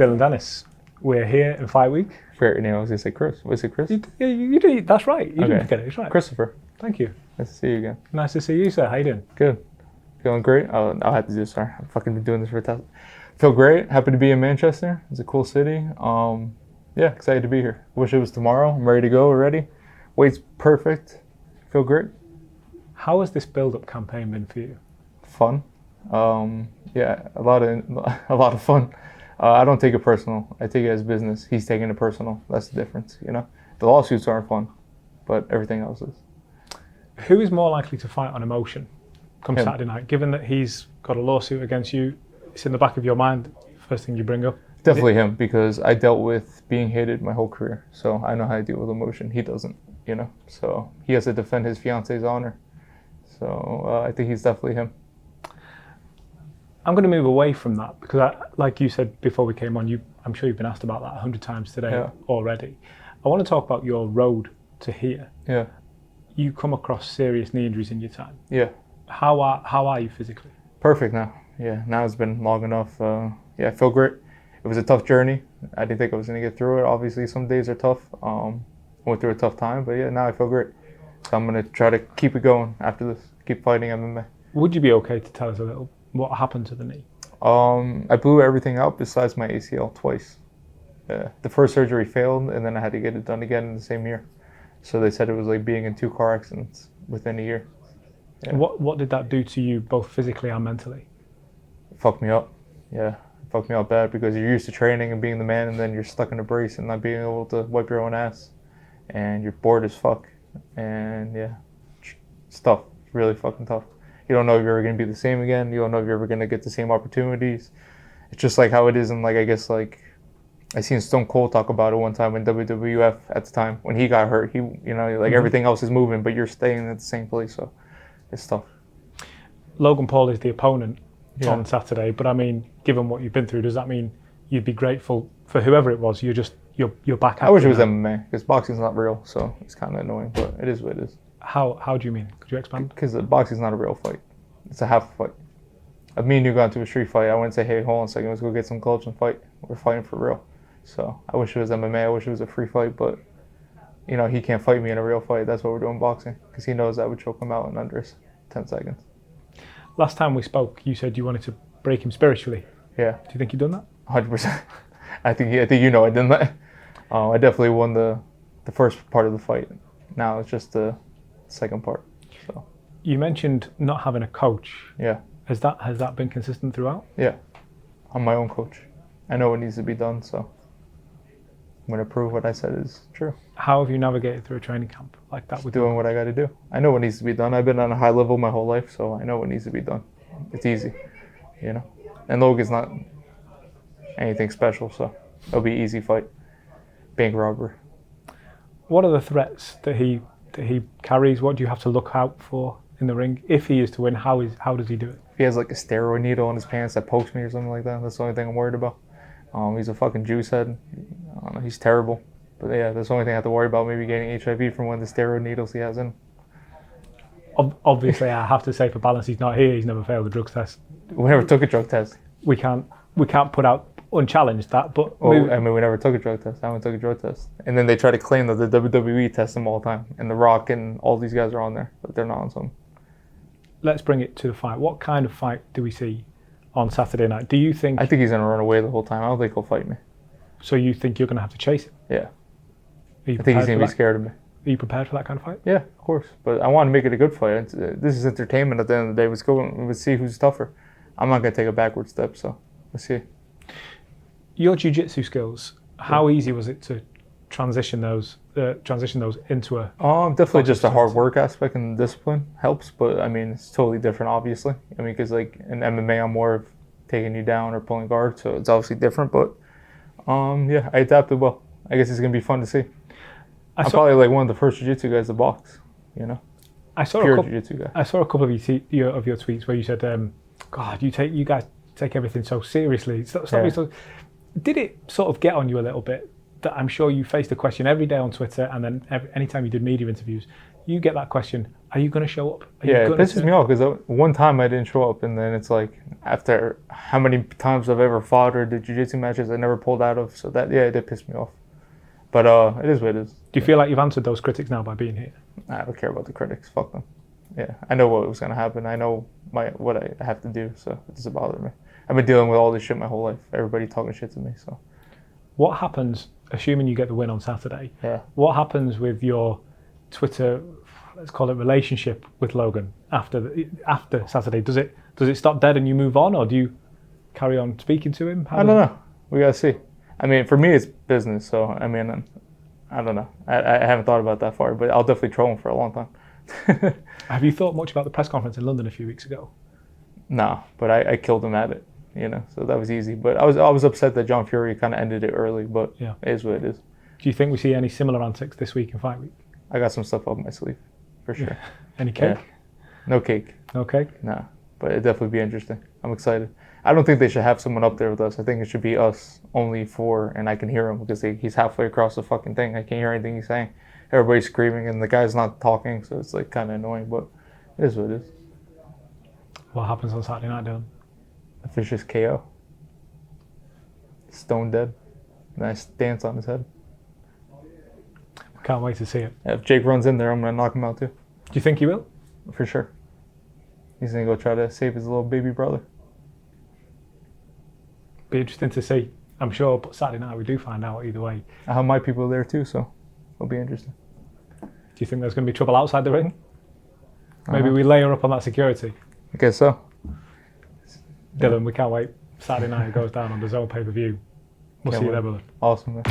Dillon Danis. We're here in fight week. Fair name. I was gonna say Chris. Was it Chris? You did. That's right. You didn't forget it. It's right. Christopher. Thank you. Nice to see you again. Nice to see you, sir. How you doing? Good. Feeling great. I'll have to do this. Sorry, I've fucking been doing this for a time. Feel great. Happy to be in Manchester. It's a cool city. Yeah, excited to be here. Wish it was tomorrow. I'm ready to go already. Weight's perfect. Feel great. How has this build-up campaign been for you? Fun. Yeah, a lot of fun. I don't take it personal. I take it as business. He's taking it personal. That's the difference, you know? The lawsuits aren't fun, but everything else is. Who is more likely to fight on emotion come Him. Saturday night? Given that he's got a lawsuit against you, it's in the back of your mind, first thing you bring up. Definitely him, because I dealt with being hated my whole career. So I know how to deal with emotion. He doesn't, you know? So he has to defend his fiance's honor. So I think he's definitely him. I'm going to move away from that because, like you said before we came on, I'm sure you've been asked about that 100 times today already. I want to talk about your road to here. Yeah. You come across serious knee injuries in your time. Yeah. How are you physically? Perfect now. Yeah, now it's been long enough. Yeah, I feel great. It was a tough journey. I didn't think I was going to get through it. Obviously, some days are tough. Went through a tough time, but yeah, now I feel great. So I'm going to try to keep it going after this, keep fighting MMA. Would you be okay to tell us a little what happened to the knee? I blew everything out besides my ACL twice. The first surgery failed, and then I had to get it done again in the same year. So they said it was like being in 2 car accidents within a year. Yeah. What did that do to you, both physically and mentally? It fucked me up. Yeah, it fucked me up bad because you're used to training and being the man, and then you're stuck in a brace and not being able to wipe your own ass. And you're bored as fuck. And yeah, it's tough. It's really fucking tough. You don't know if you're ever going to be the same again. You don't know if you're ever going to get the same opportunities. It's just like how it is in, like, I guess, like, I seen Stone Cold talk about it one time in WWF at the time. When he got hurt, he, you know, like, everything else is moving, but you're staying at the same place, so it's tough. Logan Paul is the opponent on Saturday, but I mean, given what you've been through, does that mean you'd be grateful for whoever it was? You're back. I wish it was MMA, because boxing's not real, so it's kind of annoying, but it is what it is. How do you mean? Could you expand? Because boxing's not a real fight. It's a half fight. If me and you got into a street fight, I wouldn't say, hey, hold on a second, let's go get some gloves and fight. We're fighting for real. So I wish it was MMA. I wish it was a free fight, but, you know, he can't fight me in a real fight. That's what we're doing boxing, because he knows I would choke him out in under 10 seconds. Last time we spoke, you said you wanted to break him spiritually. Yeah. Do you think you've done that? 100%. I think you know I did that. I definitely won the first part of the fight. Now it's just the second part. So. You mentioned not having a coach. Yeah. Has that been consistent throughout? Yeah. I'm my own coach. I know what needs to be done, so I'm going to prove what I said is true. How have you navigated through a training camp like that? Just doing what I got to do. I know what needs to be done. I've been on a high level my whole life, so I know what needs to be done. It's easy, you know. And Logan's not anything special, so it'll be an easy fight. Bank robbery. What are the threats that he carries? What do you have to look out for in the ring? If he is to win, how does he do it? If he has like a steroid needle in his pants that pokes me or something like that, that's the only thing I'm worried about. He's a fucking juice head. I don't know, he's terrible. But yeah, that's the only thing I have to worry about, maybe getting HIV from one of the steroid needles he has in. Obviously, I have to say for balance, he's not here. He's never failed a drug test. We never took a drug test. We can't put out unchallenged that, but... we never took a drug test. I haven't took a drug test. And then they try to claim that the WWE tests them all the time. And The Rock and all these guys are on there, but they're not on some. Let's bring it to the fight. What kind of fight do we see on Saturday night? Do you think... I think he's going to run away the whole time. I don't think he'll fight me. So you think you're going to have to chase him? Yeah. I think he's going to be scared of me. Are you prepared for that kind of fight? Yeah, of course. But I want to make it a good fight. This is entertainment at the end of the day. Let's see who's tougher. I'm not going to take a backward step, so let's see. Your jiu-jitsu skills, how easy was it to transition those into a... Definitely just a hard work aspect and discipline helps, but I mean, it's totally different, obviously. I mean, because like in MMA, I'm more of taking you down or pulling guard, so it's obviously different, but yeah, I adapted well. I guess it's going to be fun to see. I'm probably like one of the first jiu-jitsu guys to box, you know? I saw a couple of your tweets where you said, God, you guys take everything so seriously. Did it sort of get on you a little bit? That I'm sure you faced the question every day on Twitter, and then anytime you did media interviews, you get that question, Are you going to show up? Yeah, it pisses me off because one time I didn't show up, and then it's like after how many times I've ever fought or did jiu-jitsu matches I never pulled out of. So that, yeah, it did piss me off. But it is what it is. Do you feel like you've answered those critics now by being here? I don't care about the critics. Fuck them. Yeah, I know what was going to happen. I know what I have to do, so it doesn't bother me. I've been dealing with all this shit my whole life. Everybody talking shit to me, so. What happens, assuming you get the win on Saturday, yeah. What happens with your Twitter, let's call it relationship with Logan after Saturday? Does it stop dead and you move on, or do you carry on speaking to him? I don't know. We got to see. I mean, for me, it's business, so, I mean, I don't know. I haven't thought about that far, but I'll definitely troll him for a long time. Have you thought much about the press conference in London a few weeks ago? No, but I killed him at it, so that was easy. But I was upset that John Fury kind of ended it early, but yeah, it is what it is. Do you think we see any similar antics this week in Fight Week? I got some stuff up my sleeve, for sure. Any cake? Yeah. No cake. No cake? Nah, but it'd definitely be interesting. I'm excited. I don't think they should have someone up there with us. I think it should be us only four, and I can hear him because he's halfway across the fucking thing. I can't hear anything he's saying. Everybody's screaming, and the guy's not talking, so it's like kind of annoying, but it is what it is. What happens on Saturday night, Dillon? A vicious KO. Stone dead. Nice dance on his head. Can't wait to see it. Yeah, if Jake runs in there, I'm going to knock him out too. Do you think he will? For sure. He's going to go try to save his little baby brother. Be interesting to see. I'm sure, but Saturday night we do find out either way. I have my people there too, so it'll be interesting. Do you think there's going to be trouble outside the ring? Maybe we layer up on that security. I guess so. Dillon, we can't wait. Saturday night it goes down on the Zone pay-per-view. We'll see you there, brother. Awesome, man.